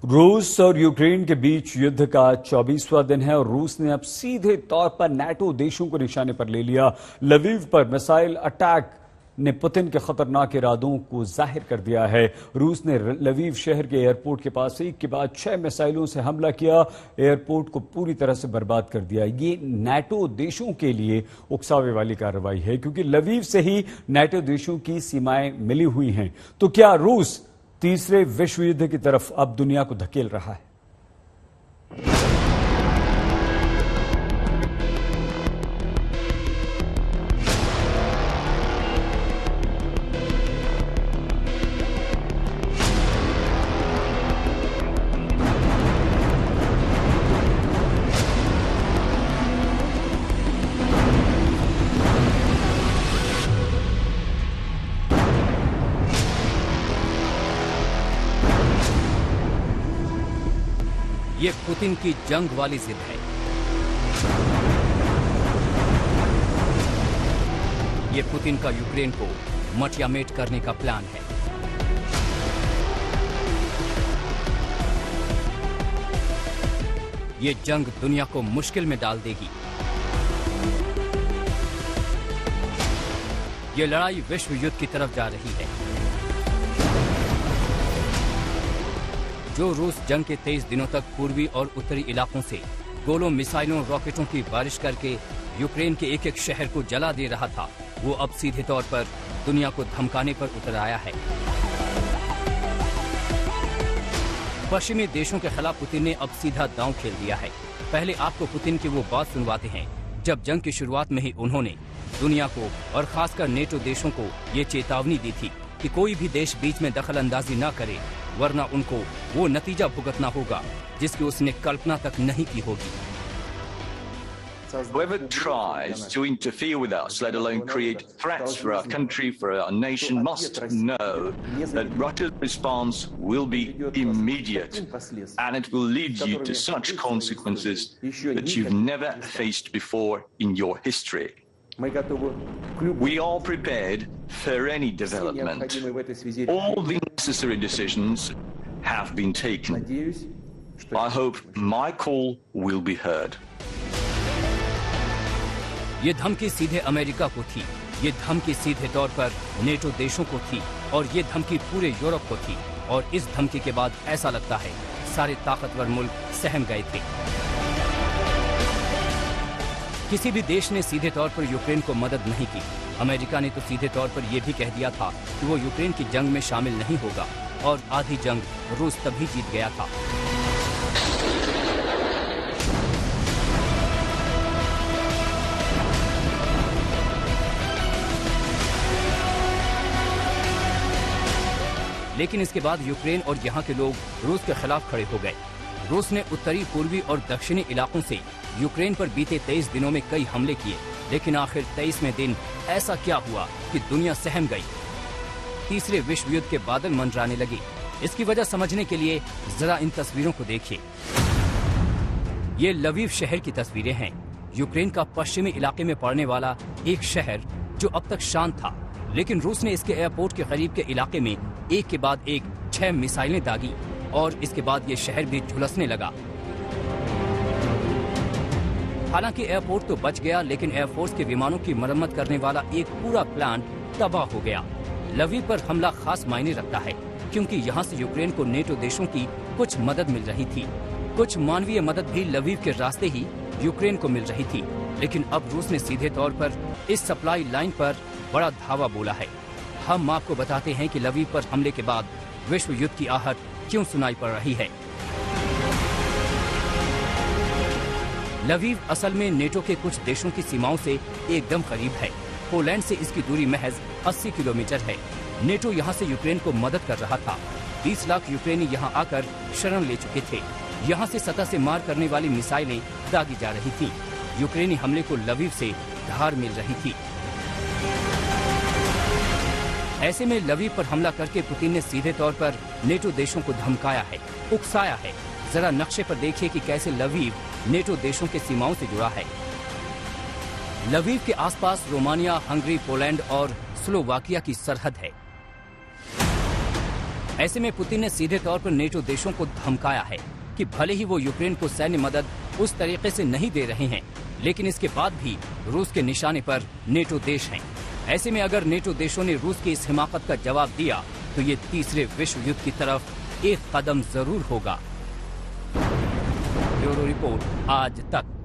रूस और यूक्रेन के बीच युद्ध का 24वां दिन है और रूस ने अब सीधे तौर पर नाटो देशों को निशाने पर ले लिया। लवीव पर मिसाइल अटैक ने पुतिन के खतरनाक इरादों को जाहिर कर दिया है। रूस ने लवीव शहर के एयरपोर्ट के पास एक के बाद 6 मिसाइलों से हमला किया, एयरपोर्ट को पूरी तरह से बर्बाद कर दिया। ये नाटो देशों के लिए उकसावे वाली कार्रवाई है क्योंकि लवीव से ही नाटो देशों की सीमाएं मिली हुई हैं। तो क्या रूस तीसरे विश्व युद्ध की तरफ अब दुनिया को धकेल रहा है? ये पुतिन की जंग वाली जिद है। ये पुतिन का यूक्रेन को मटियामेट करने का प्लान है। ये जंग दुनिया को मुश्किल में डाल देगी। ये लड़ाई विश्व युद्ध की तरफ जा रही है। जो रूस जंग के 23 दिनों तक पूर्वी और उत्तरी इलाकों से गोलों, मिसाइलों, रॉकेटों की बारिश करके यूक्रेन के एक एक शहर को जला दे रहा था, वो अब सीधे तौर पर दुनिया को धमकाने पर उतर आया है। पश्चिमी देशों के खिलाफ पुतिन ने अब सीधा दांव खेल दिया है। पहले आपको पुतिन की वो बात सुनवाते हैं जब जंग की शुरुआत में ही उन्होंने दुनिया को और खासकर नेटो देशों को ये चेतावनी दी थी कि कोई भी देश बीच में दखल अंदाजी न करे, वरना उनको वो नतीजा भुगतना होगा जिसकी उसने कल्पना तक नहीं की होगी। Whoever tries to interfere with us, let alone create threats for our country, for our nation, must know that Russia's response will be immediate, and it will lead you to such consequences that you've never faced before in your history. We are prepared for any development. All the necessary decisions have been taken. I hope my call will be heard. ये धमकी सीधे America को थी, ये धमकी सीधे तौर पर नेटो देशों को थी और ये धमकी पूरे यूरोप को थी। और इस धमकी के बाद ऐसा लगता है सारे ताकतवर मुल्क सहम गए थे। किसी भी देश ने सीधे तौर पर यूक्रेन को मदद नहीं की। अमेरिका ने तो सीधे तौर पर यह भी कह दिया था कि वो यूक्रेन की जंग में शामिल नहीं होगा और आधी जंग रूस तभी जीत गया था। लेकिन इसके बाद यूक्रेन और यहाँ के लोग रूस के खिलाफ खड़े हो गए। रूस ने उत्तरी, पूर्वी और दक्षिणी इलाकों से यूक्रेन पर बीते 23 दिनों में कई हमले किए, लेकिन आखिर 23वें दिन ऐसा क्या हुआ कि दुनिया सहम गई। तीसरे विश्व युद्ध के बादल मंडराने लगे। इसकी वजह समझने के लिए जरा इन तस्वीरों को देखिए। ये लवीव शहर की तस्वीरें हैं, यूक्रेन का पश्चिमी इलाके में पड़ने वाला एक शहर जो अब तक शांत था, लेकिन रूस ने इसके एयरपोर्ट के करीब के इलाके में एक के बाद एक 6 मिसाइलें दागी और इसके बाद ये शहर भी झुलसने लगा। हालांकि एयरपोर्ट तो बच गया, लेकिन एयरफोर्स के विमानों की मरम्मत करने वाला एक पूरा प्लांट तबाह हो गया। लवीव पर हमला खास मायने रखता है क्योंकि यहाँ से यूक्रेन को नेटो देशों की कुछ मदद मिल रही थी। कुछ मानवीय मदद भी लवीव के रास्ते ही यूक्रेन को मिल रही थी, लेकिन अब रूस ने सीधे तौर पर इस सप्लाई लाइन पर बड़ा धावा बोला है। हम आपको बताते हैं कि लवीव पर हमले के बाद विश्व युद्ध की आहट क्यों सुनाई पड़ रही है। लवीव असल में नेटो के कुछ देशों की सीमाओं से एकदम करीब है। पोलैंड से इसकी दूरी महज 80 किलोमीटर है। नेटो यहाँ से यूक्रेन को मदद कर रहा था। 20 लाख यूक्रेनी यहाँ आकर शरण ले चुके थे। यहाँ से सतह से मार करने वाली मिसाइलें दागी जा रही थी। यूक्रेनी हमले को लवीव से धार मिल रही थी। ऐसे में लवीव पर हमला करके पुतिन ने सीधे तौर पर नेटो देशों को धमकाया है, उकसाया है। जरा नक्शे पर देखिए कि कैसे लवीव नेटो देशों के सीमाओं से जुड़ा है। लवीव के आसपास रोमानिया, हंगरी, पोलैंड और स्लोवाकिया की सरहद है। ऐसे में पुतिन ने सीधे तौर पर नेटो देशों को धमकाया है कि भले ही वो यूक्रेन को सैन्य मदद उस तरीके से नहीं दे रहे हैं, लेकिन इसके बाद भी रूस के निशाने पर नेटो देश हैं। ऐसे में अगर नेटो देशों ने रूस की इस हिमाकत का जवाब दिया तो ये तीसरे विश्व युद्ध की तरफ एक कदम जरूर होगा। ब्यूरो रिपोर्ट, आज तक।